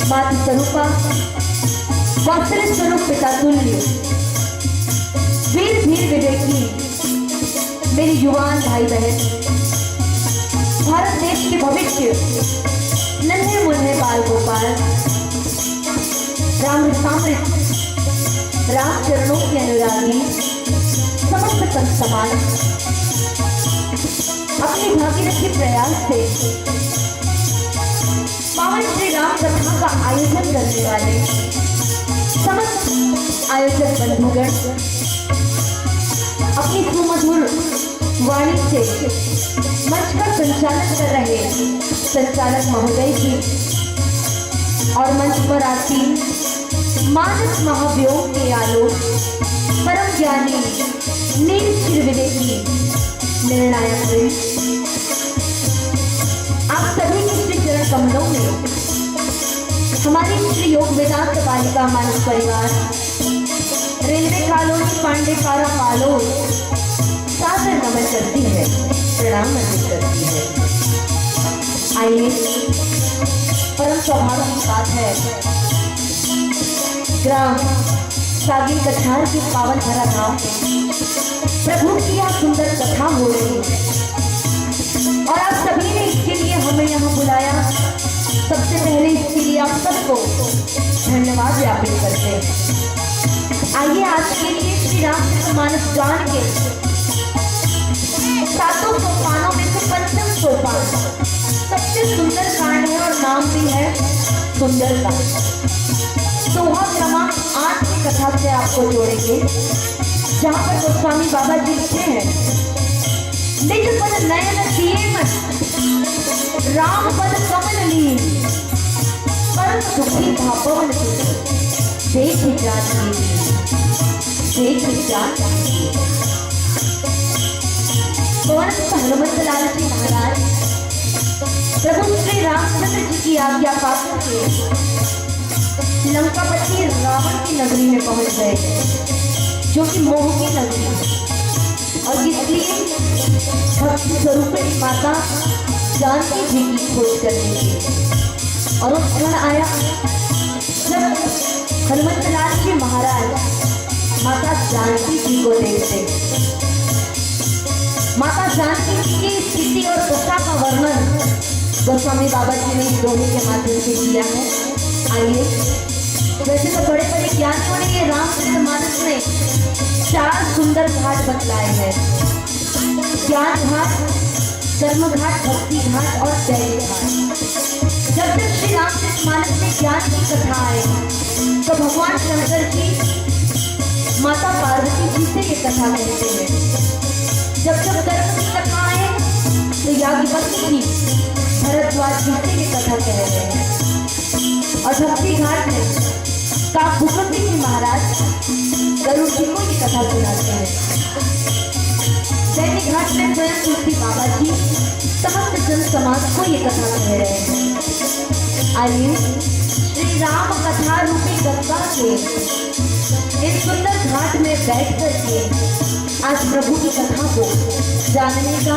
मातृ स्वरूपा, वात्सल्य स्वरूप पिता तुल्य, वीर धीर विवेकी मेरी युवान भाई बहन, भारत देश के भविष्य नन्हे मुन्ने बाल गोपाल, राम सामृत राम चरणों के अनुरागी समस्त संत समाज, अपनी भागीरथी प्रयास से पावन श्री राम कथा का आयोजन करने वाले समस्त आयोजक बंधुगण, अपनी सुमधुर वाणी से मंच का संचालन कर रहे संचालक महोदय जी और मंच पर आसीन मानस महाव्योम के आलोक परम ज्ञानी नील शिर विवेकी निर्णायक, आप सभी के श्री चरण कमलों में हमारी श्री योग वेदांत बालिका मानस परिवार, रेलवे कॉलोनी पांडे पारा पालो सादर नमन करती है, प्रणाम अर्पित करती है। आइए, परम सौभाग्य की बात है, ग्राम सागी कछार के पावन भरा गांव प्रभु की यह सुंदर कथा हो रही है और आप सभी ने इसके लिए हमें यहाँ बुलाया। सबसे पहले इसके लिए आप सबको धन्यवाद ज्ञापित करते हैं। आइए आज के लिए श्री रामचरितमानस गान के 7 सोपानों में से पंचम सोपान सबसे सुंदर कांड है और नाम भी है सुंदरता। सोहा क्रमांक 8 की कथा से आपको जोड़ेंगे, जहाँ पर गोस्वामी बाबा जी लिखते हैं, निज पद नयन किए मत राम पद कमल ली, पर सुखी भापवन देख जाती। पवन हनुमत लाल जी महाराज प्रभु श्री रामचंद्र जी की आज्ञा पाकर के लंकापति रावण की नगरी में पहुंच गए, जो कि मोह की नगरी है, और इसलिए भक्ति स्वरूपिणी माता जानकी जी की खोज करने की। और उस क्षण आया जब हनुमत लाल जी महाराज माता जानकी जी को देखते। माता जानकी जी की स्थिति और दशा का वर्णन गोस्वामी बाबा जी ने इस दोहे के माध्यम से किया है। आइए, वैसे तो बड़े बड़े ज्ञानियों ने ये रामचरितमानस में 4 सुंदर घाट बतलाए हैं, ज्ञान घाट, कर्म घाट, भक्ति घाट और दैवी घाट। जब जब श्री रामचरितमानस में ज्ञान की कथा आए तो भगवान शंकर जी माता पार्वती जी से ये कथा कहते हैं। जब जब कर्म की कथा आए तो याज्ञवल्क्य जी भरद्वाज जी से ये कथा कह रहे हैं। और भक्ति घाट में काकभूपति जी महाराज गरुड़ जी को ये कथा सुनाते हैं। दैनिक घाट में स्वयं तुलसी बाबा जी समस्त जन समाज को ये कथा कह रहे हैं। आइए, श्री राम कथा रूपी गंगा के इस सुंदर घाट में बैठ करके आज प्रभु की कथा को जानने का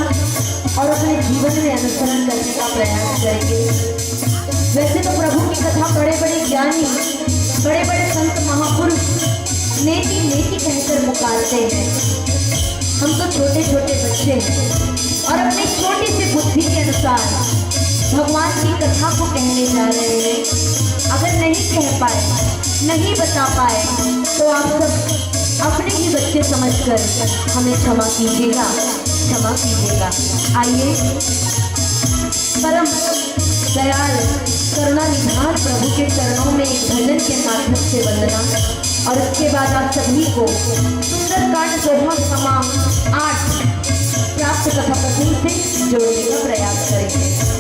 और अपने जीवन में अनुसरण करने का प्रयास करेंगे। वैसे तो प्रभु की कथा बड़े बड़े ज्ञानी, बड़े बड़े संत महापुरुष नेति नेति कहकर पुकारते हैं। हम तो छोटे छोटे बच्चे हैं और अपनी छोटी सी बुद्धि के अनुसार भगवान की कथा को कहने जा रहे हैं। अगर नहीं कह पाए, नहीं बता पाए तो आप सब अपने ही बच्चे समझकर हमें क्षमा कीजिएगा, क्षमा कीजिएगा। आइए, परम दयाल करुणा निधान प्रभु के चरणों में भजन के माध्यम से वंदना, और उसके बाद आप सभी को सुंदरकांड सोहा क्रमांक 8 प्राप्त कथा पत्नी से जोड़ने का प्रयास करेंगे।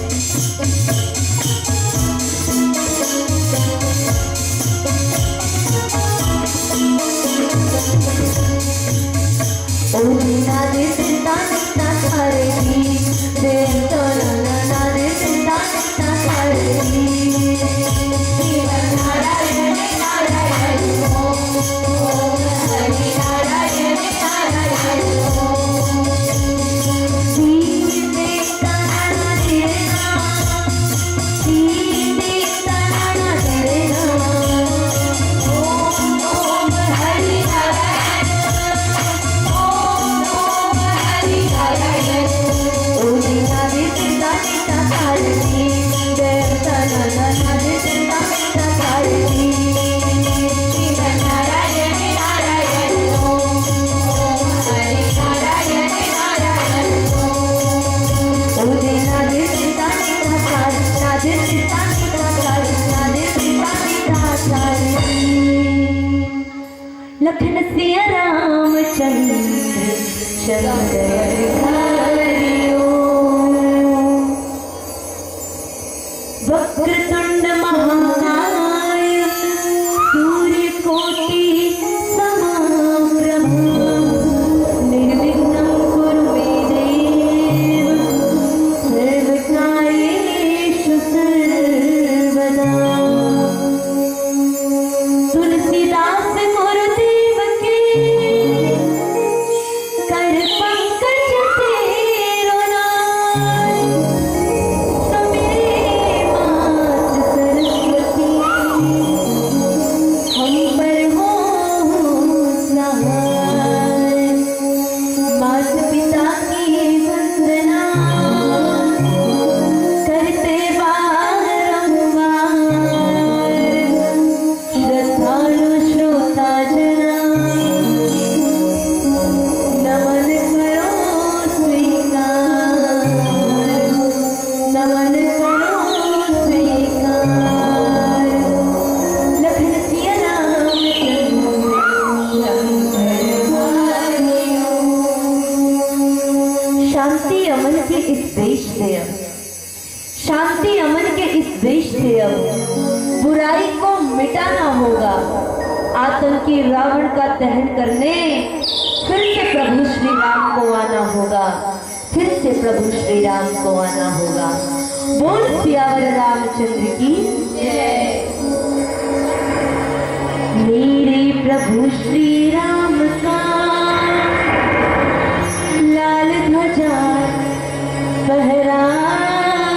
लखन सिया रामचंद्र शंकर हरिओ। वक्रतुंड महाकाय सूर्य कोटि समप्रभ निर्विघ्नं कुरु मे देव सर्वकार्येषु सर्वदा। तुलसीदास गुरुदेव के कर पंकज तेरो नाम, समेरे मात सरस्वती हम पर हो सहाय। मात पिता की वंदना करते बारंबार, श्रद्धालु श्रोता जना नमन करो स्वीकार, नमन करो स्वीकार। लखन सिया रामचंद्र शांति अमन के इस देश से अब, शांति अमन के इस देश से अब बुराई को मिटाना होगा। आतंकी रावण का दहन करने फिर से प्रभु श्री राम को आना होगा, फिर से प्रभु श्री राम को आना होगा। बोल सियावर रामचंद्र की जय। मेरे प्रभु श्री राम का लाल ध्वजा फहराएगा,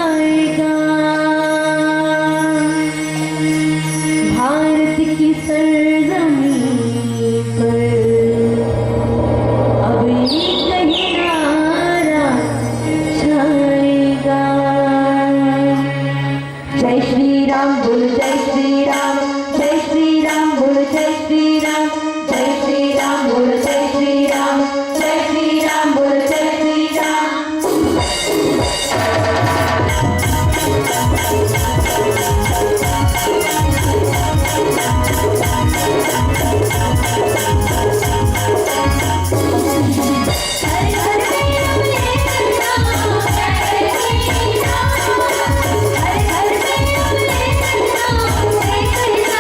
भारत की सरजमीं पर अब एक ही नारा छाएगा। जय श्री राम बोल, जय श्री राम, जय श्री राम बोल, जय श्री राम, जय श्री राम बोल, जय श्री राम, जय श्री राम बोल, जय श्री राम। हर हर राम राम, जय श्री राम, हर हर राम राम, जय श्री राम।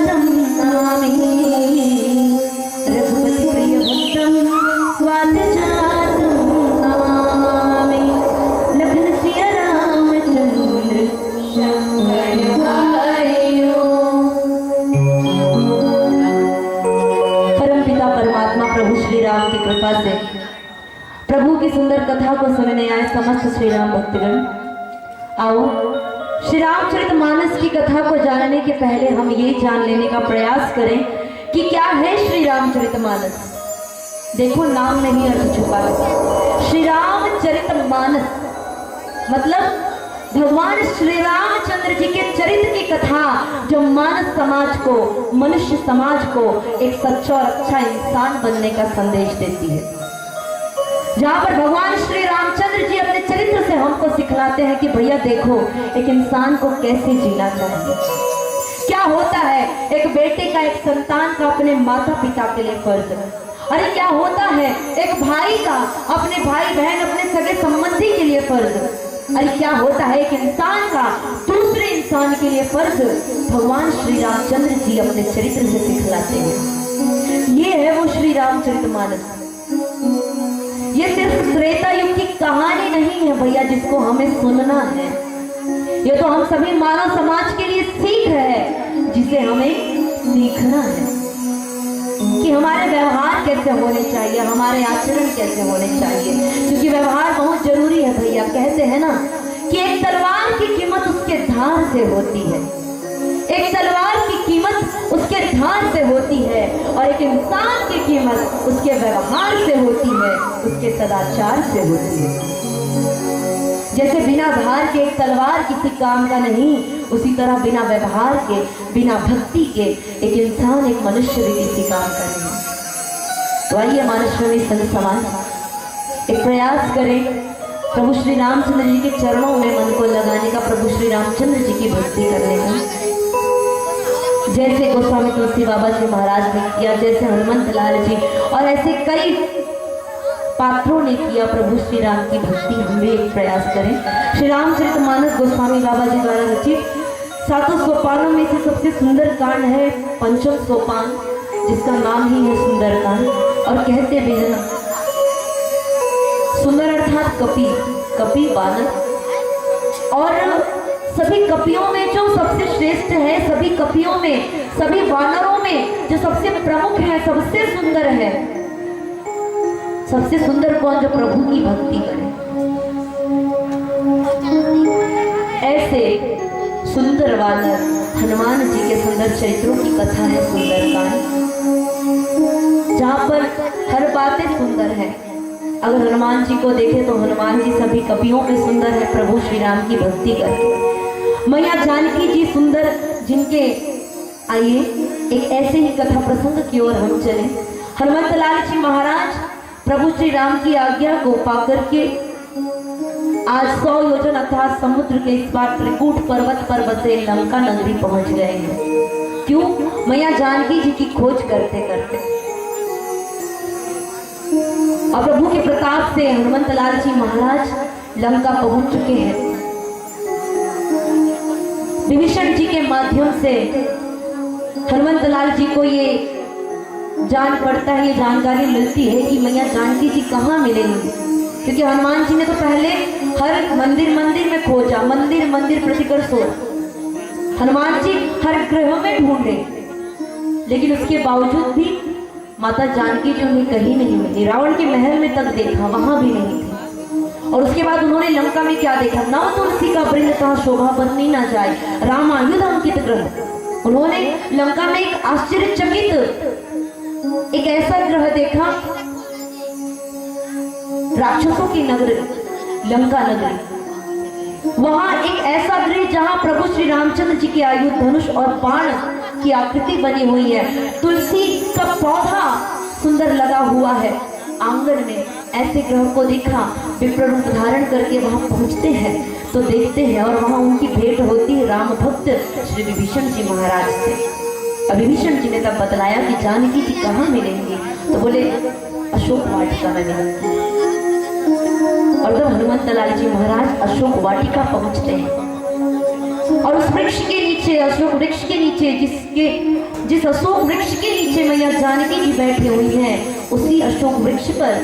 जातं नमामि रघुपति प्रिय भक्तं स्वाति जातं नमामि लखन सिया रामचंद्र शंकर भाइयों। परमपिता परमात्मा प्रभु श्री राम की कृपा से प्रभु की सुंदर कथा को सुनने आए समस्त श्री राम भक्तगण, आओ श्री रामचरितमानस की कथा को जानने के पहले हम ये जान लेने का प्रयास करें कि क्या है श्री रामचरितमानस। देखो नाम में ही अर्थ छुपा है। श्री रामचरितमानस मतलब भगवान श्री रामचंद्र जी के चरित्र की कथा, जो मानस समाज को, मनुष्य समाज को एक सच्चा और अच्छा इंसान बनने का संदेश देती है। जहाँ पर भगवान श्री रामचंद्र जी अपने चरित्र से हमको सिखलाते हैं कि भैया देखो एक इंसान को कैसे जीना चाहिए, क्या होता है एक बेटे का, एक संतान का अपने माता पिता के लिए फर्ज, अरे क्या होता है एक भाई का अपने भाई बहन अपने सगे संबंधी के लिए फर्ज, अरे क्या होता है एक इंसान का दूसरे इंसान के लिए फर्ज। भगवान श्री रामचंद्र जी अपने चरित्र से सिखलाते हैं। ये है वो श्री रामचरितमानस। ये सिर्फ त्रेता युग की कहानी नहीं है भैया जिसको हमें सुनना है, ये तो हम सभी मानव समाज के लिए सीख है जिसे हमें सीखना है कि हमारे व्यवहार कैसे होने चाहिए, हमारे आचरण कैसे होने चाहिए, क्योंकि व्यवहार बहुत जरूरी है भैया। कहते हैं ना कि एक तलवार की कीमत उसके धार से होती है, एक तलवार की कीमत उसके धार से होती है और एक इंसान की कीमत उसके व्यवहार से होती है, उसके सदाचार से होती है। जैसे बिना धार के एक तलवार किसी काम का नहीं, उसी तरह बिना व्यवहार के, बिना भक्ति के एक इंसान, एक मनुष्य भी किसी काम का नहीं। तो आइए मानसवी संत समाज एक प्रयास करें प्रभु श्री रामचंद्र जी के चरणों में मन को लगाने का, प्रभु श्री रामचंद्र जी की भक्ति करने का, जैसे गोस्वामी तुलसी बाबा जी महाराज ने किया, जैसे हनुमंत लाल जी और ऐसे कई पात्रों ने किया प्रभु श्री राम की भक्ति। हम भी एक प्रयास करें। श्री रामचरितमानस गोस्वामी बाबा जी द्वारा रचित 7 सोपानों में से सबसे सुंदर कांड है पंचम सोपान, जिसका नाम ही है सुंदरकांड। और कहते भी है ना, सुंदर अर्थात कपि, कपि बानर, और सभी कपियों में जो सबसे श्रेष्ठ है, सभी कपियों में, सभी वानरों में जो सबसे प्रमुख है, सबसे सुंदर है। सबसे सुंदर कौन? जो प्रभु की भक्ति करे। ऐसे सुंदर वानर हनुमान जी के सुंदर चरित्रों की कथा है सुंदरकांड, जहाँ पर हर बातें सुंदर है। अगर हनुमान जी को देखे तो हनुमान जी सभी कपियों में सुंदर है, प्रभु श्री राम की भक्ति करके। मैया जानकी जी सुंदर, जिनके आइए एक ऐसे ही कथा प्रसंग की ओर हम चले। हनुमंत लाल जी महाराज प्रभु श्री राम की आज्ञा को पाकर के आज 100 योजन अर्थात समुद्र के इस पार त्रिकूट पर्वत पर बसे लंका नगरी पहुंच गए हैं। क्यों? मैया जानकी जी की खोज करते करते। और प्रभु के प्रताप से हनुमंत लाल जी महाराज लंका पहुंच चुके हैं। विभीषण जी के माध्यम से हनुमंत लाल जी को ये जान पड़ता है, ये जानकारी मिलती है कि मैया जानकी जी कहाँ मिलेंगी, क्योंकि हनुमान जी ने तो पहले हर मंदिर मंदिर में खोजा, मंदिर मंदिर प्रतिकर सोचा। हनुमान जी हर ग्रह में ढूंढे, लेकिन उसके बावजूद भी माता जानकी जी उन्हें कहीं नहीं मिली। रावण के महल में तक देखा, वहां भी नहीं थी। और उसके बाद उन्होंने लंका में क्या देखा? नव तुलसी का वृंद कहाँ शोभा बरनी ना जाए, रामायुध अंकित ग्रह। उन्होंने लंका में एक आश्चर्यचकित एक ऐसा ग्रह देखा, राक्षसों की नगरी लंका नगरी। वहां एक ऐसा गृह जहां प्रभु श्री रामचंद्र जी के आयुध धनुष और बाण की आकृति बनी हुई है, तुलसी का पौधा सुंदर लगा हुआ है आंगन में। ऐसे ग्रह को देखा, विप्र रूप धारण करके वहां पहुंचते हैं तो देखते हैं और वहां उनकी भेंट होती है राम भक्त श्री विभीषण जी महाराज से। विभीषण जी ने तब बतलाया कि जानकी जी कहाँ मिलेंगी, तो बोले अशोक वाटिका में मिलेंगे। और जब हनुमंत लाल जी महाराज अशोक वाटिका पहुंचते हैं और उस वृक्ष के नीचे, अशोक वृक्ष के नीचे, जिस अशोक वृक्ष के नीचे मैया जानकी जी बैठी हुई हैं, उसी अशोक वृक्ष पर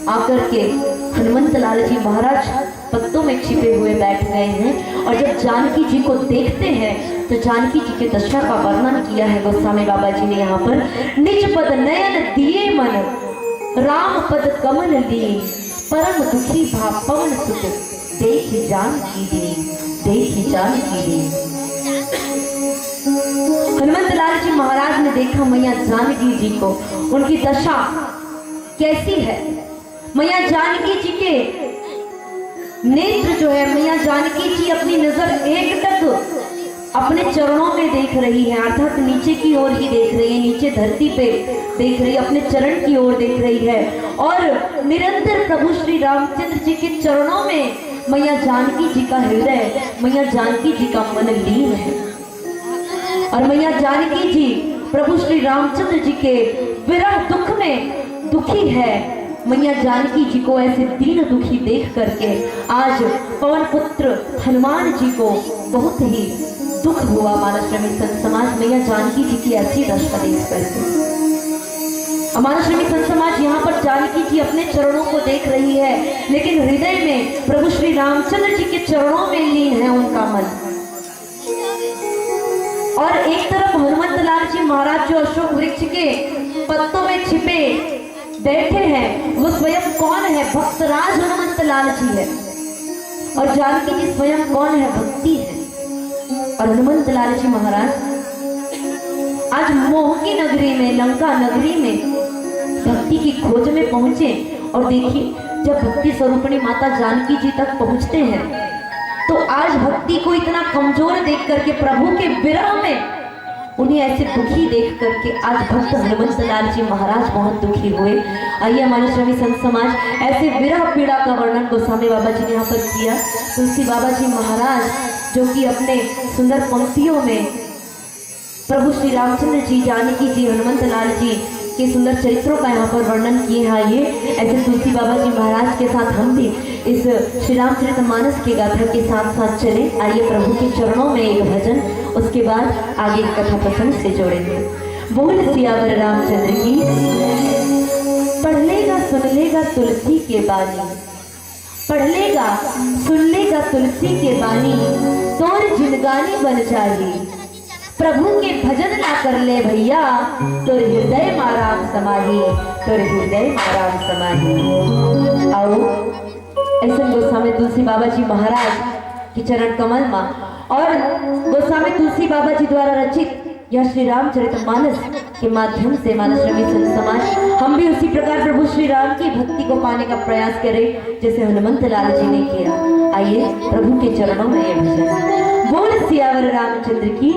आकर के हनुमंत लाल जी महाराज पत्तों में छिपे हुए बैठ गए हैं। और जब जानकी जी को देखते हैं तो जानकी जी के दशा का वर्णन किया है गोस्वामी बाबा जी ने यहाँ पर। निज पद नयन दिए मन, राम पद कमल ली, परम दुखी भा पवन सुत, देखी जानकी दी, देखी जानकी दी। हनुमंत लाल जी महाराज ने देखा मैया जानकी जी को, उनकी दशा कैसी है। मैया जानकी जी के नेत्र जो है, मैया जानकी जी अपनी नजर एक टक अपने चरणों में देख रही है, अर्थात नीचे की ओर ही देख रही है, नीचे धरती पे देख रही है, अपने चरण की ओर देख रही है। और निरंतर प्रभु श्री रामचंद्र जी के चरणों में मैया जानकी जी का हृदय, मैया जानकी जी का मन लीन है। और मैया जानकी जी प्रभु श्री रामचंद्र जी के विरह दुख में दुखी है। मैया जानकी जी को ऐसे दीन दुखी देख करके आज पवन पुत्र हनुमान जी को बहुत ही दुख हुआ। मानसश्रमी संत समाज मैया जानकी जी की ऐसी दशा देख करके, मानसश्रमी संत समाज यहाँ पर जानकी जी अपने चरणों को देख रही है, लेकिन हृदय में प्रभु श्री रामचंद्र जी के चरणों में लीन है उनका मन। और एक तरफ हनुमंत लाल जी महाराज जो अशोक वृक्ष के पत्तों में छिपे बैठे हैं, वो स्वयं कौन है? भक्तराज हनुमंत लाल जी है। और जानकी जी स्वयं कौन है? भक्ति है। और हनुमंत लाल जी महाराज आज मोह की नगरी में, लंका नगरी में भक्ति की खोज में पहुंचे। और देखिए, जब भक्ति स्वरूपिणी माता जानकी जी तक पहुंचते हैं तो आज भक्ति को इतना कमजोर देख करके, प्रभु के विरह में उन्हें ऐसे दुखी देख करके आज भक्त हनुमंत लाल जी महाराज बहुत दुखी हुए। आइए मानसश्रमी संत समाज ऐसे विरह पीड़ा का वर्णन गोस्वामी बाबा जी ने यहाँ पर किया। तुलसी बाबा जी महाराज जो कि अपने सुंदर पंक्तियों में प्रभु श्री रामचंद्र जी, जानकी जी, हनुमंत लाल जी के सुंदर चरित्रों का यहाँ पर वर्णन किए हैं। आइए ऐसे तुलसी बाबा जी महाराज के साथ हम भी इस श्री रामचरितमानस की गाथा के साथ साथ चले। आइए प्रभु के चरणों में एक भजन, उसके बाद आगे कथा प्रसंग से जोड़ेंगे। बोल सियावर रामचंद्र की। पढ़ लेगा सुन लेगा तुलसी के बानी, पढ़ लेगा सुन लेगा तुलसी के बानी, तोर जिंदगानी बन जाही। प्रभु के भजन ना कर ले भैया, तोर हृदय माराम समाही, तोर हृदय माराम समाही। आओ ऐसे गोस्वामी तुलसी बाबा जी महाराज के चरण कमल मां और गोस्वामी तुलसी बाबा जी द्वारा रचित यह श्री रामचरितमानस के माध्यम से मानसश्रमी संत समाज हम भी उसी प्रकार प्रभु श्री राम की भक्ति को पाने का प्रयास करें जैसे हनुमंत लाल जी ने किया। आइए प्रभु के चरणों में ये भजन। बोल सियावर रामचंद्र की।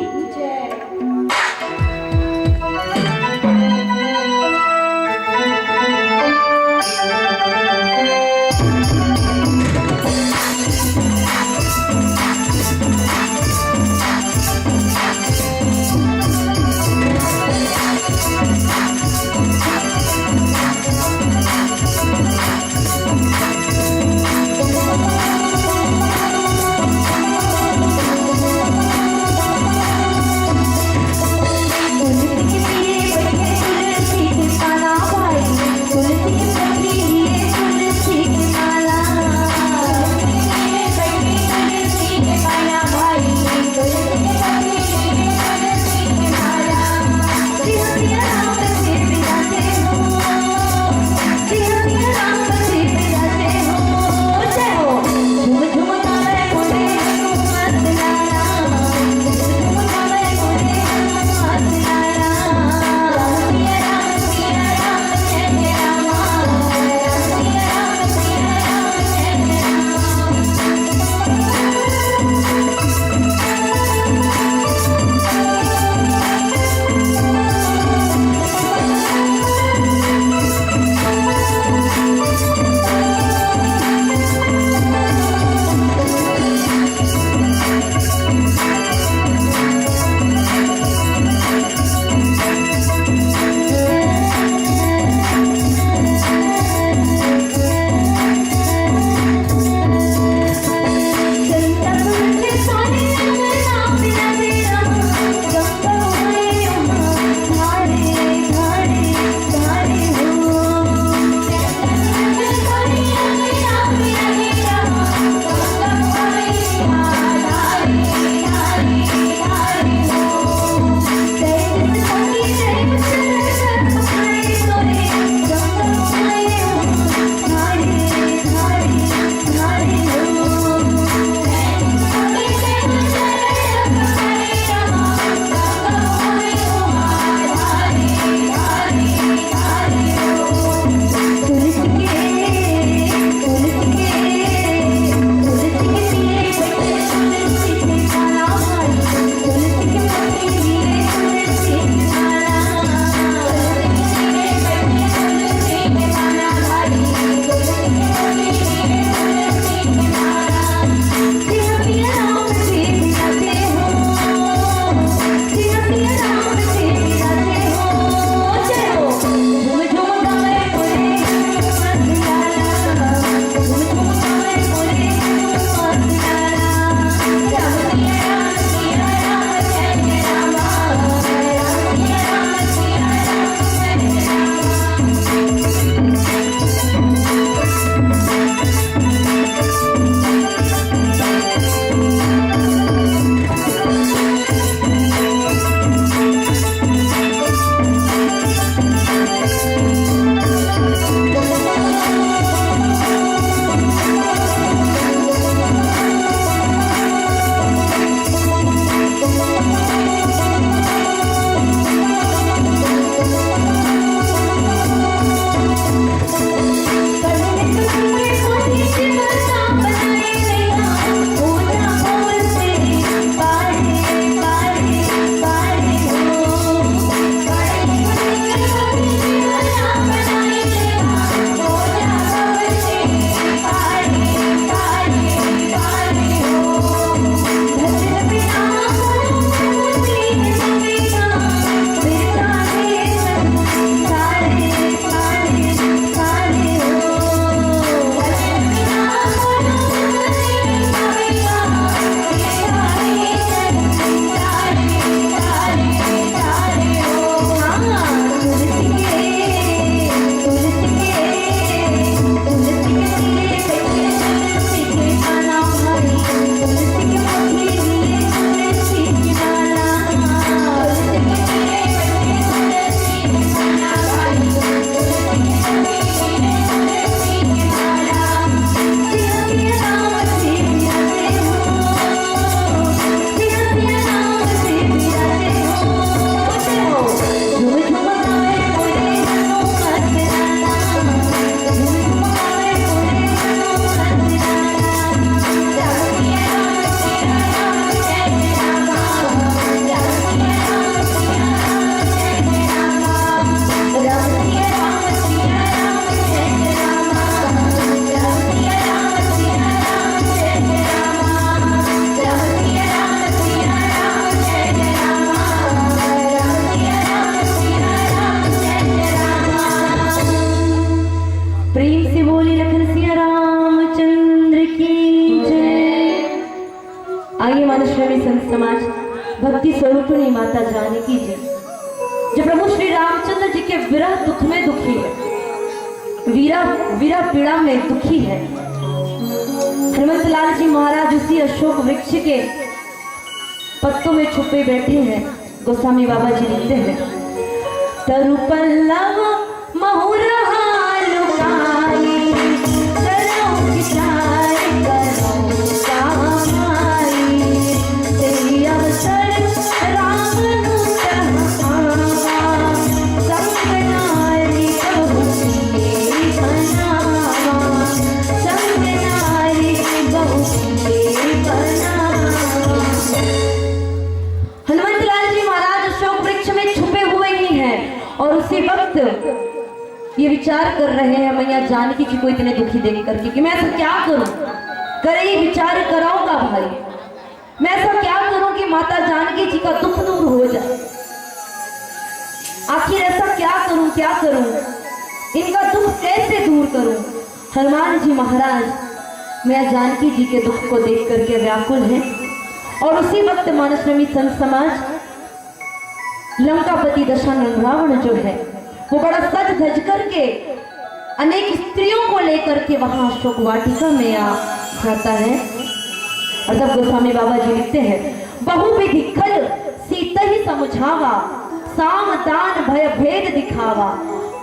समाज, भक्ति स्वरूपिणी माता जानकी जी जो प्रभु श्री रामचंद्र जी के विरह दुख में दुखी है, वीरा पीड़ा में दुखी है। हनुमत लाल जी महाराज उसी अशोक वृक्ष के पत्तों में छुपे बैठे हैं। गोस्वामी बाबा जी लिखते हैं, तरु पल्लव महुरहा लुकाई, करो विचार करो कामाई, तेरी अवसर राम नु चाहा, संग नारी बहु के बनावा, संग नारी बहु के बनावा। हनुमत लाल जी महाराज अशोक वृक्ष में छुपे हुए ही हैं और उसी वक्त ये विचार कर रहे हैं मैया जानकी जी को इतने दुखी देख करके कि मैं ऐसा क्या करूं, करे ये विचार कराऊंगा भाई, मैं ऐसा क्या करूं कि माता जानकी जी का दुख दूर हो जाए। आखिर ऐसा क्या करूं, इनका दुख कैसे दूर करूं। हनुमान जी महाराज मैया जानकी जी के दुख को देख करके व्याकुल हैं और उसी वक्त मानसप्रेमी संत समाज लंकापति दशानन रावण जो है वो बड़ा सज धज करके अनेक स्त्रियों को लेकर के वहां अशोक वाटिका में आ जाता है। और तब गोस्वामी बाबा जी लिखते हैं, बहु विधि खल सीता ही समझावा, साम दान भय भेद दिखावा,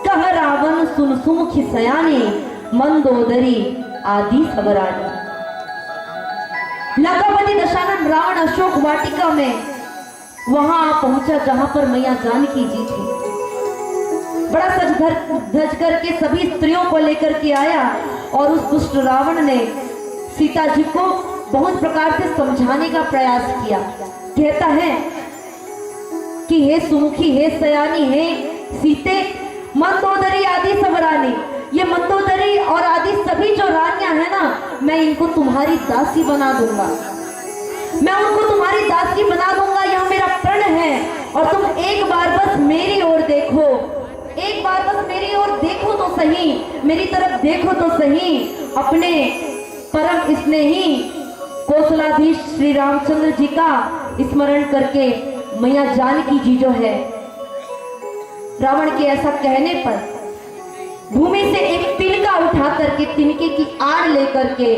कह रावण सुन सुमुखी सयाने, मंदोदरी आदि सबरानी। लंकापति दशानन रावण अशोक वाटिका में वहां पहुंचा जहां पर मैया जानकी जी थी। बड़ा सज धज करके सभी स्त्रियों को लेकर के आया और उस दुष्ट रावण ने सीता जी को बहुत प्रकार से समझाने का प्रयास किया। कहता है कि हे सुमुखी, हे सयानी, हे सीते, मंदोदरी आदि सब रानी, ये मंदोदरी और आदि सभी जो रानियां हैं ना, मैं इनको तुम्हारी दासी बना दूंगा, मैं उनको तुम्हारी दासी बना दूंगा, यह मेरा प्रण है। और तुम एक बार बस मेरी ओर देखो, एक बार बस मेरी ओर देखो तो सही, मेरी तरफ देखो तो सही। अपने परम स्नेही कौशलाधीश श्री रामचंद्र जी का स्मरण करके मैया जानकी जी जो है रावण के ऐसा कहने पर भूमि से एक तिनका उठा करके तिनके की आड़ लेकर के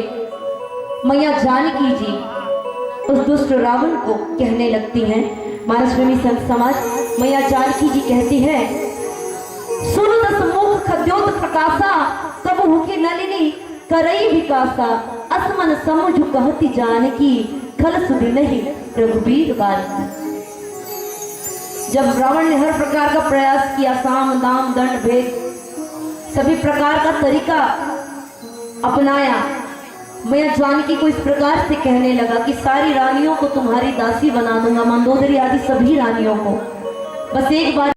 मैया जानकी जी उस दुष्ट रावण को कहने लगती हैं। मानसप्रेमी संत समाज मैया जानकी जी कहती है, सुन दस मुख खद्योत प्रकाशा, कब हुकी नलिनी करई विकासा, असमन समुझ कहती जानकी, खल सुधि नहीं रघुबीर बानी। जब रावण ने हर प्रकार का प्रयास किया, साम दाम दंड भेद सभी प्रकार का तरीका अपनाया, मैया जानकी को इस प्रकार से कहने लगा कि सारी रानियों को तुम्हारी दासी बना दूंगा, मंदोदरी आदि सभी रानियों को, बस एक बार